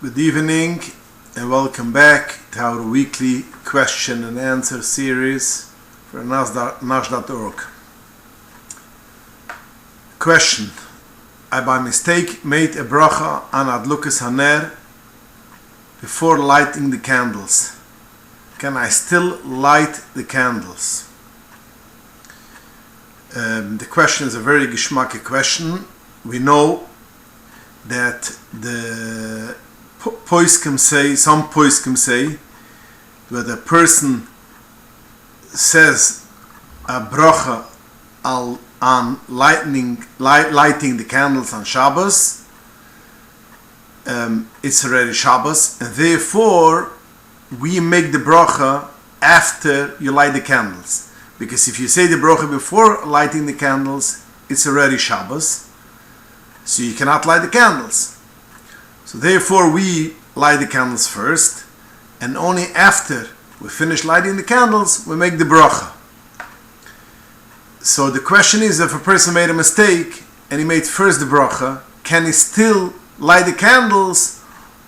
Good evening and welcome back to our weekly question and answer series for nash.org. Question: I by mistake made a bracha on adlukas haner before lighting the candles. Can I still light the candles? The question is a very geschmacky question. We know that the poiskim say, some poiskim say, that a person says a bracha on lighting the candles on Shabbos, it's already Shabbos, and therefore we make the bracha after you light the candles. Because if you say the bracha before lighting the candles, it's already Shabbos, so you cannot light the candles. So therefore we light the candles first, and only after we finish lighting the candles we make the bracha. So the question is, if a person made a mistake and he made first the bracha, can he still light the candles,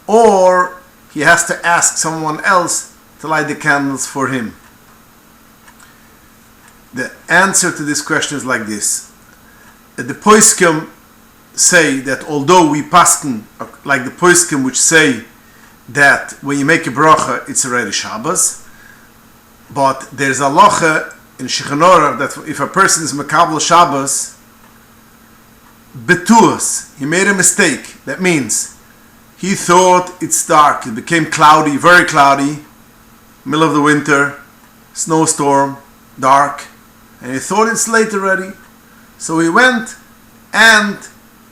or he has to ask someone else to light the candles for him? The answer to this question is like this. The poskim say that although we paskin like the poskim which say that when you make a bracha it's already Shabbos, but there's a halacha in Shekinah that if a person is makabel Shabbos b'tuas, he made a mistake. That means he thought it's dark, it became cloudy, very cloudy, middle of the winter, snowstorm, dark, and he thought it's late already, so he went and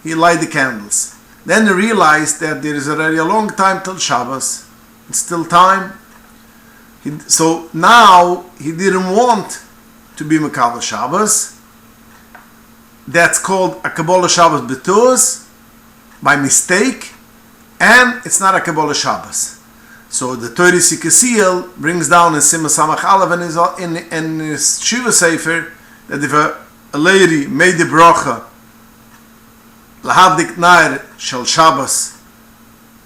he light the candles. Then he realized that there is already a long time till Shabbos. It's still time. So now he didn't want to be Makabel Shabbos. That's called a Kabbalah Shabbos B'tuz, by mistake, and it's not a Kabbalah Shabbos. So the Torah Sikasiel brings down in Sima Samach Aleph and in his Shiva Sefer that if a lady made the bracha להדליק shel Shabbos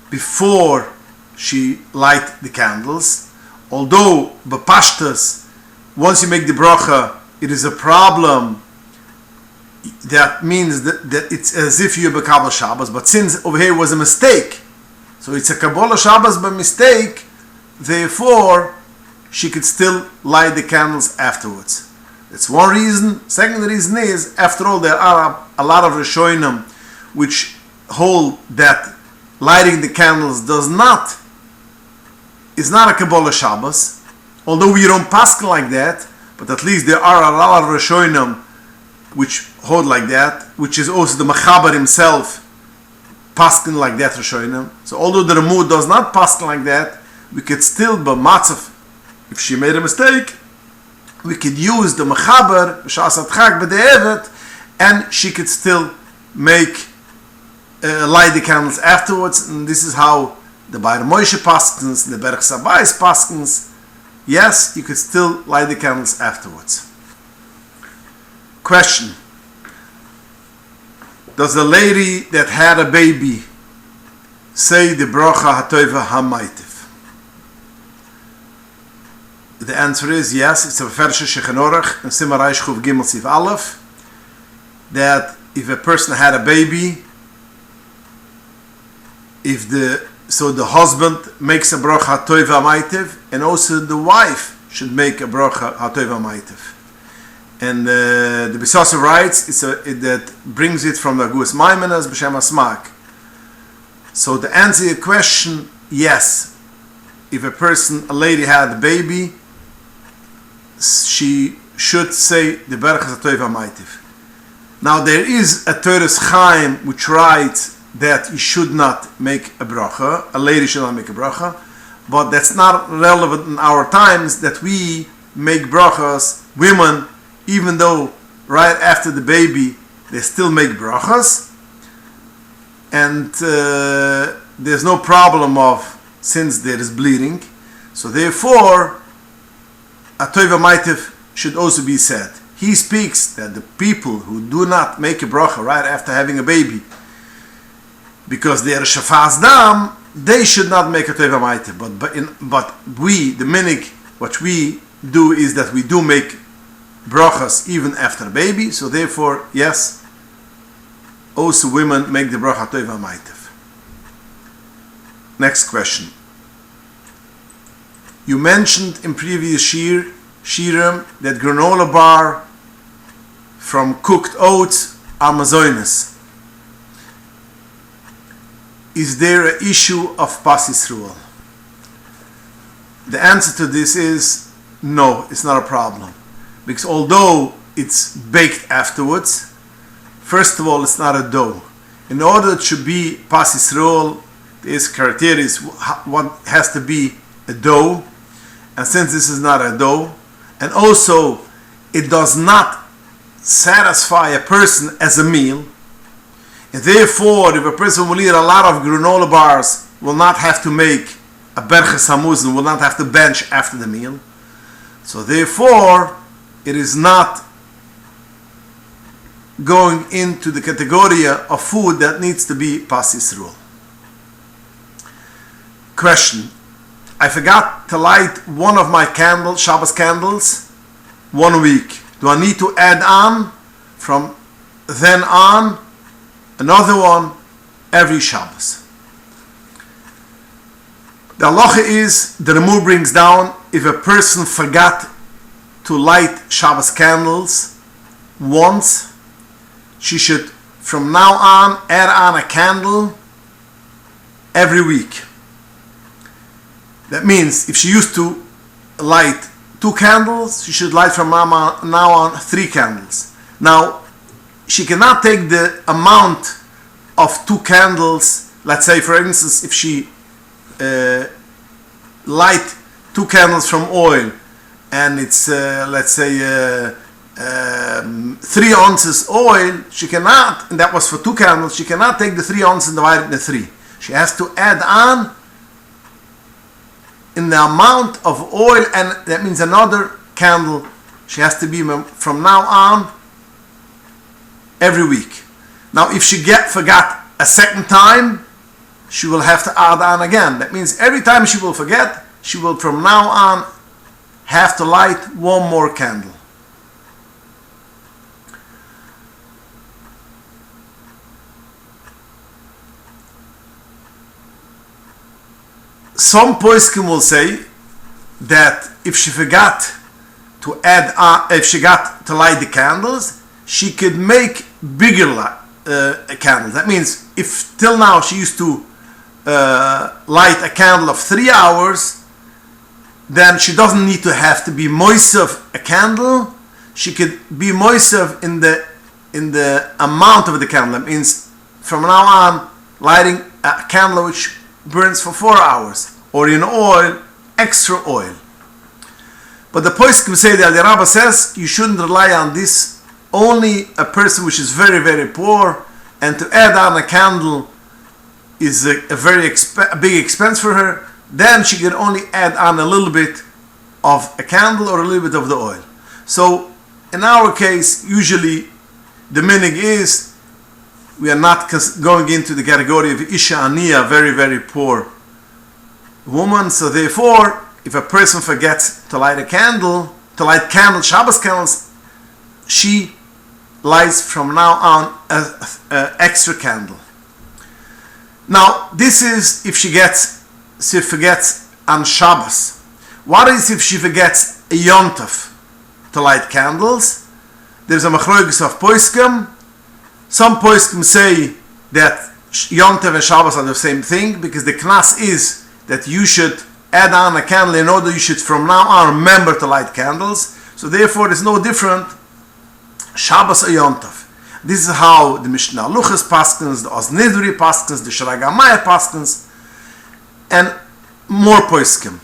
before she light the candles, although b'pashtas, once you make the bracha, it is a problem. That means that it's as if you're Kabbalah Shabbos, but since over here was a mistake, so it's a Kabbalah Shabbos by mistake, therefore she could still light the candles afterwards. That's one reason. Second reason is, after all, there are a lot of Rishonim which hold that lighting the candles is not a Kabbalah Shabbos, although we don't paskin like that, but at least there are a lot of Rishonim which hold like that, which is also the Mechaber himself paskin like that Rishonim. So although the Ramud does not paskin like that, we could still, b'matzav, if she made a mistake, we could use the Mechaber b'shas adchak b'de'evet, and she could still make light the candles afterwards. And this is how the Bayer Moshe paskins, the Berch Sabayis paskins. Yes, you could still light the candles afterwards. Question: does a lady that had a baby say the bracha ha'tov והמטיב? The answer is yes. It's a Fershe Shechinorach in Simar Reish Chuv Gimel Sif Aleph, that if a person had a baby, so the husband makes a bracha ha'tov והמטיב, and also the wife should make a bracha ha'tov והמטיב. And the Bisasa writes that brings it from the Gus Maimenas b'shem Asmak. So to answer your question, yes, if a lady had a baby, she should say the berachas ha'tov והמטיב. Now there is a Toras Chaim which writes that you should not make a bracha, a lady should not make a bracha, but that's not relevant in our times, that we make brachas, women, even though right after the baby they still make brachas, and there's no problem of, since there is bleeding, so therefore a tov והמטיב should also be said. He speaks that the people who do not make a bracha right after having a baby, because they are shafas dam, they should not make a tov והמטיב, but we, the minig, what we do is that we do make brachas even after baby, so therefore, yes, also women make the bracha tov והמטיב. Next question. You mentioned in previous shiurim that granola bar from cooked oats are mezonot. Is there an issue of pas Yisrael? The answer to this is no, it's not a problem. Because although it's baked afterwards, first of all, it's not a dough. In order it should be pas Yisrael, there's criteria, one has to be a dough. And since this is not a dough, and also it does not satisfy a person as a meal, and therefore if a person will eat a lot of granola bars, will not have to make a berches hamuzin, will not have to bench after the meal. So therefore it is not going into the category of food that needs to be pas Yisrael. Question. I forgot to light one of my candles, Shabbos candles, 1 week. Do I need to add on from then on another one every Shabbos? The halacha is, the Ramur brings down, if a person forgot to light Shabbos candles once, she should from now on add on a candle every week. That means if she used to light 2 candles, she should light from now on 3 candles. Now, she cannot take the amount of 2 candles. Let's say, for instance, if she light 2 candles from oil, and it's let's say 3 ounces oil, she cannot, and that was for 2 candles, she cannot take the 3 ounces and divide it into 3. She has to add on in the amount of oil, and that means another candle. She has to be from now on every week. Now if she forgot a second time, she will have to add on again. That means every time she will forget, she will from now on have to light 1 more candle. Some poskim will say that if she forgot to add on, if she got to light the candles, she could make bigger candles. That means if till now she used to light a candle of 3 hours, then she doesn't need to have to be moisav a candle. She could be moisav in the amount of the candle. That means from now on lighting a candle which burns for 4 hours, or in oil, extra oil. But the poskim say, the Rabba says, you shouldn't rely on this. Only a person which is very, very poor, and to add on a candle is a very big expense for her, then she can only add on a little bit of a candle or a little bit of the oil. So in our case, usually the minig is, we are not going into the category of Isha Aniya, very, very poor woman. So therefore, if a person forgets to light a candle, Shabbos candles, she lights from now on an extra candle. Now, this is if she forgets on Shabbos. What is if she forgets a Yontif to light candles? There's a machlokes of poskim. Some poskim say that Yontif and Shabbos are the same thing, because the knas is that you should add on a candle in order you should from now on remember to light candles. So therefore it's no different Shabbos or Yontif. This is how the Mishnah Luchas paskins, the Oz Nidri paskins, the Sharagamaya paskins, and more poskim.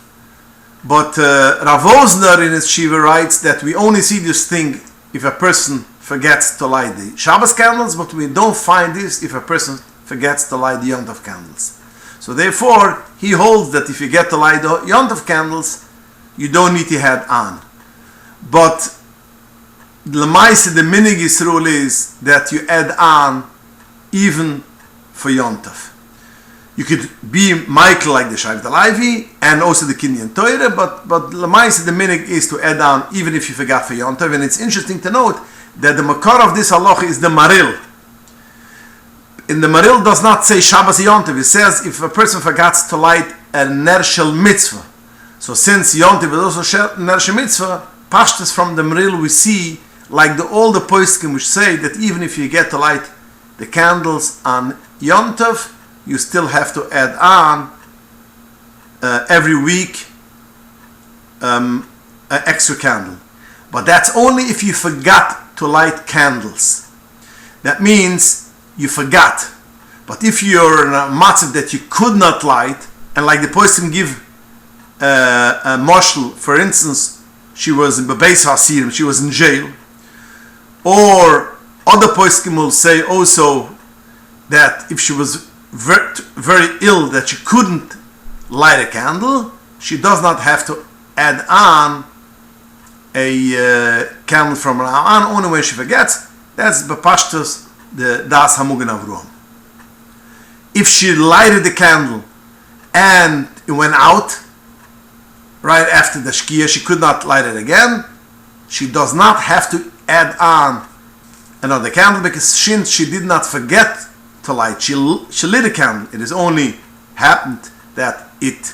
But Rav Osner in his Shiva writes that we only see this thing if a person forgets to light the Shabbos candles, but we don't find this if a person forgets to light the Yontif candles. So therefore, he holds that if you get to light the Yontif candles, you don't need to add on. But L'maisa, the minig Yisrael is that you add on even for Yontif. You could be Michael like the Shaiv Levi and also the Kinyan Torah, but Lamaisa the minig is to add on even if you forgot for Yom Tov. And it's interesting to note that the makar of this halacha is the maril. And the maril does not say Shabbos Yom Tov. It says if a person forgets to light a ner shel mitzvah. So since Yom Tov is also ner shel mitzvah, pashtas from the maril we see like all the poskim which say that even if you get to light the candles on Yom Tov, you still have to add on every week an extra candle. But that's only if you forgot to light candles. That means you forgot. But if you're in a matzav that you could not light, and like the person give a marshal, for instance, she was in Bebeis Hasirim, she was in jail, or other poskim will say also that if she was very ill that she couldn't light a candle, she does not have to add on a candle from now on, only when she forgets. That's bepashtus the das hamugen avruam. If she lighted the candle and it went out right after the shkia, she could not light it again, she does not have to add on another candle, because since she did not forget to light, she lit a candle, it is only happened that it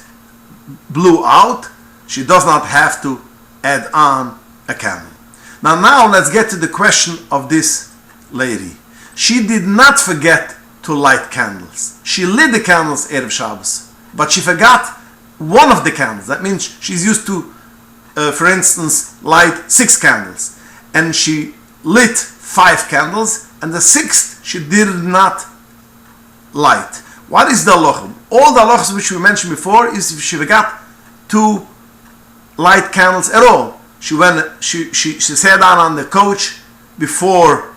blew out, she does not have to add on a candle. Now let's get to the question of this lady. She did not forget to light candles. She lit the candles Erev Shabbos, but she forgot one of the candles. That means she's used to, for instance, light 6 candles, and she lit 5 candles, and the 6th she did not light. What is the halacha? All the halachas which we mentioned before is if she forgot to light candles at all. She sat down on the couch before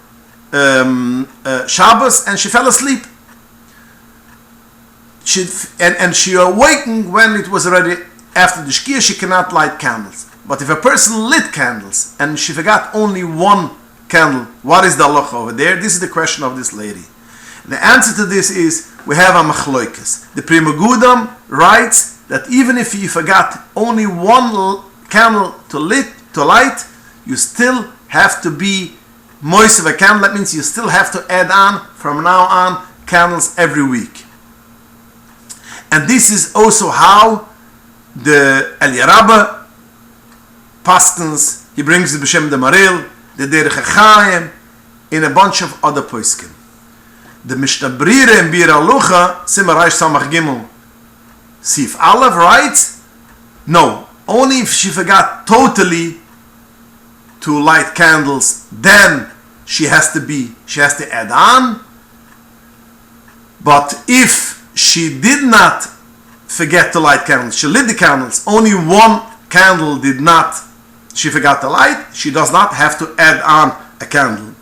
Shabbos and she fell asleep. And she awakened when it was already after the shkia. She cannot light candles. But if a person lit candles and she forgot only one candle, what is the halacha over there? This is the question of this lady. The answer to this is we have a machloikas. The Pri Megudam writes that even if you forgot only one candle to light, you still have to be moist of a candle. That means you still have to add on from now on candles every week. And this is also how the Eliyarabba paskins. He brings the B'Shem the Maril, the Derech HaChaim, in a bunch of other poskim. The Mishnah Brira in Bir Alucha, Simar Reish Samach Gimel, Sif Aleph writes, no, only if she forgot totally to light candles, then she has to add on. But if she did not forget to light candles, she lit the candles, only one candle she forgot to light, she does not have to add on a candle.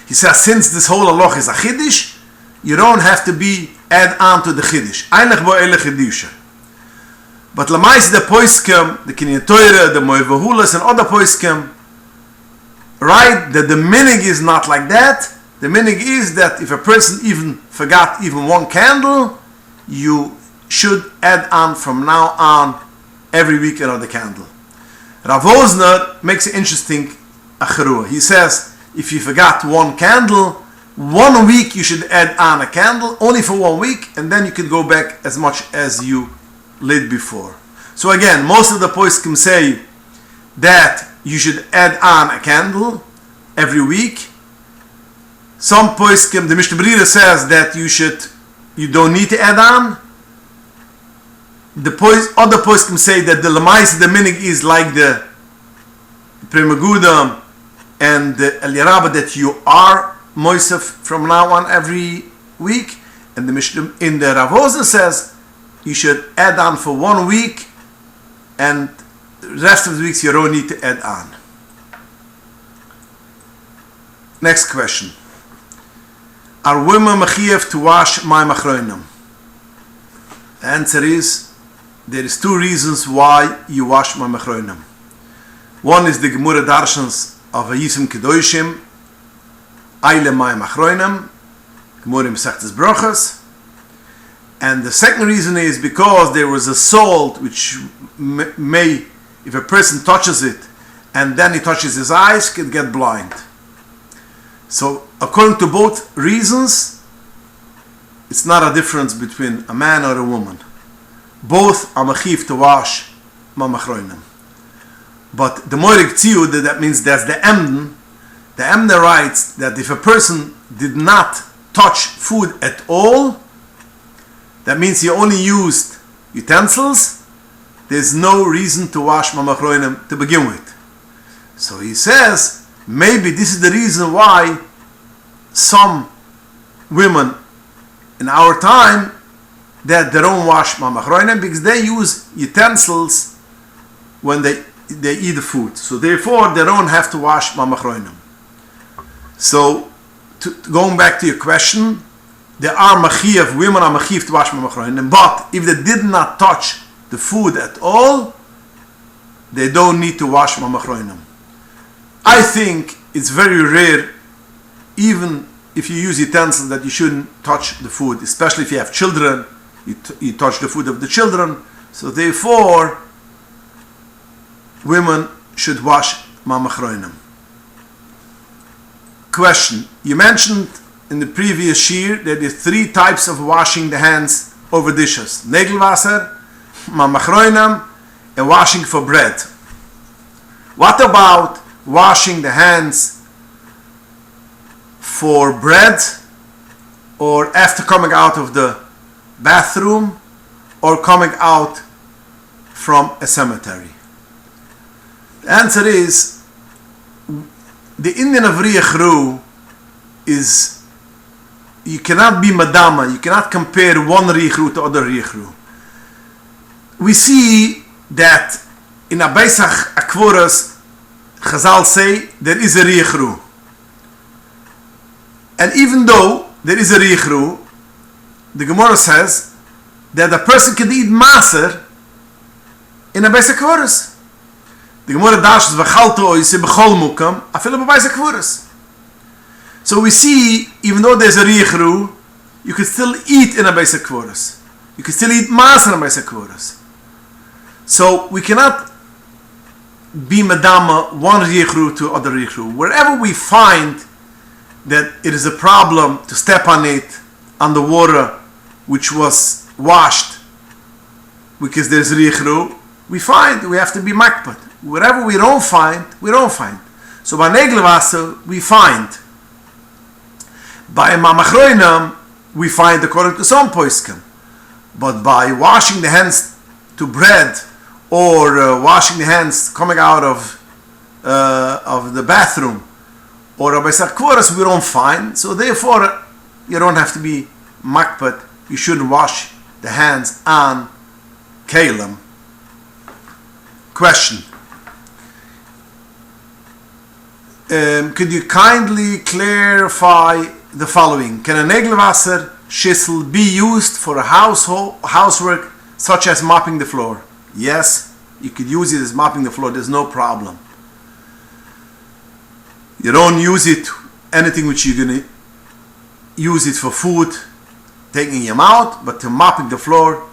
He says, since this whole halach is a chiddush, you don't have to add on to the chiddush. Einach bo ele chidusha. But lamais the poiskim, the Kinyan Torah, the Moevahulas, and other poiskim, right, that the minig is not like that. The minig is that if a person even forgot even one candle, you should add on from now on every week another candle. Rav Osner makes it interesting acharua. He says, if you forgot one candle, 1 week you should add on a candle, only for 1 week, and then you can go back as much as you lit before. So again, most of the poskim say that you should add on a candle every week. Some poskim, the Mishnah Brira says that you don't need to add on. Other poskim say that the lamais, the minig is like the Pri Megudam and the Eliyarabba, that you are moisef from now on every week. And the Mishnah in the Rav Osner says you should add on for 1 week, and the rest of the weeks you don't need to add on. Next question. Are women mechiyev to wash mayim achronim? The answer is, there is 2 reasons why you wash mayim achronim. One is the Gemara Darshans of Yisim Kedoshim, Eile mayim achronim, Gemara Mesechtes Brochas, And the second reason is because there was a salt which may, if a person touches it and then he touches his eyes, can get blind. So according to both reasons, it's not a difference between a man or a woman. Both are mechiv to wash mamachroinim. But the moirig tziud, that means that's the emden. The emden writes that if a person did not touch food at all, that means he only used utensils, there's no reason to wash mamachroinim to begin with. So he says, maybe this is the reason why some women in our time, that they don't wash mamachroinim, because they use utensils when they eat the food. So therefore, they don't have to wash mamachroinim. So, going back to your question, there are machiv, women are machiv to wash mamachroinim, but if they did not touch the food at all, they don't need to wash mamachroinim. I think it's very rare, even if you use utensils, that you shouldn't touch the food, especially if you have children, you touch the food of the children. So therefore, women should wash mamachroinim. Question: you mentioned in the previous shiur that there are 3 types of washing the hands over dishes: negelwasser, mamachroinim, and washing for bread. What about washing the hands for bread, or after coming out of the bathroom, or coming out from a cemetery? The answer is, the Indian of Riechru is, you cannot be madama, you cannot compare one Riechru to other Riechru. We see that in a Beisach Akvoras, Chazal say there is a Riechru. And even though there is a Riechru, the Gemara says that a person can eat maser in a Beisach Akvoras. The Gemara dashes v'chalto oise b'chol mukam afilu b'bayis hakvuras. So we see, even though there's a riechru, you can still eat in a bayis hakvuras. You can still eat mas in a bayis hakvuras. So we cannot be madama one riechru to other riechru. Wherever we find that it is a problem to step on it, on the water which was washed, because there's riechru, we have to be makpat. Wherever we don't find, we don't find. So by negelwasser, we find. By mamachroinam, we find according to some poskim. But by washing the hands to bread, or washing the hands coming out of the bathroom, or by sakkuras, we don't find. So therefore, you don't have to be makpat. You shouldn't wash the hands on kalim. Question: could you kindly clarify the following? Can a negelwasser shissel be used for a housework such as mopping the floor? Yes, you could use it as mopping the floor. There's no problem. You don't use it anything which you're going to use it for food, taking your mouth, but to mopping the floor,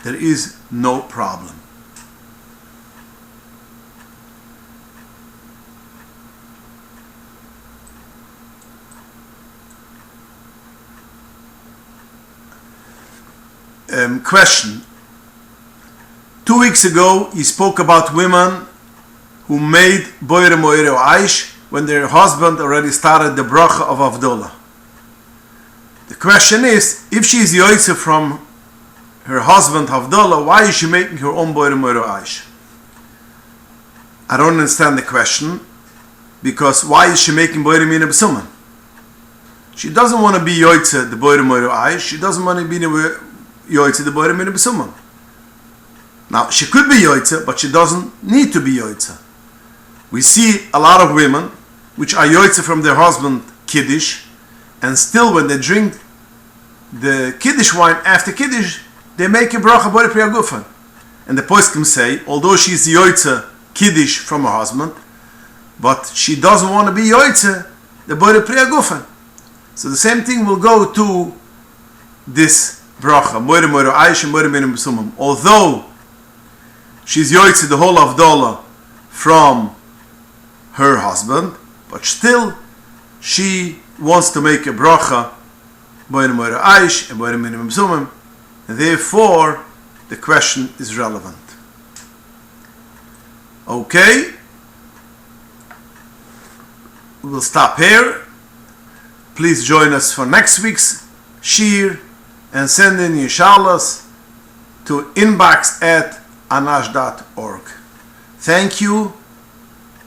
there is no problem. Question: 2 weeks ago you spoke about women who made boire moire aish when their husband already started the bracha of Avdullah. The question is, if she is yoitze from her husband Avdullah, why is she making her own boire moire aish? I don't understand the question, because why is she making boire mina b'suman? She doesn't want to be yoitze the boire moire aish. She doesn't want to be yoitze the boire mina b'suman. Now, she could be yoitze, but she doesn't need to be yoitze. We see a lot of women which are yoitze from their husband kiddush, and still when they drink the kiddush wine after kiddush, they make a bracha boire pri hagufan. And the poskim say, although she's yoitze kiddush from her husband, but she doesn't want to be yoitze the boire pri hagufan. So the same thing will go to this bracha, moire moire aish, moire moire besumim. Although she's yoitze the whole Havdalah from her husband, but still she wants to make a bracha, moire moire aish, and moire moire besumim, and therefore the question is relevant. Okay, we'll stop here. Please join us for next week's shiur and send in your shalas to inbox@anash.org. Thank you,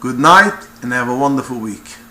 good night, and have a wonderful week.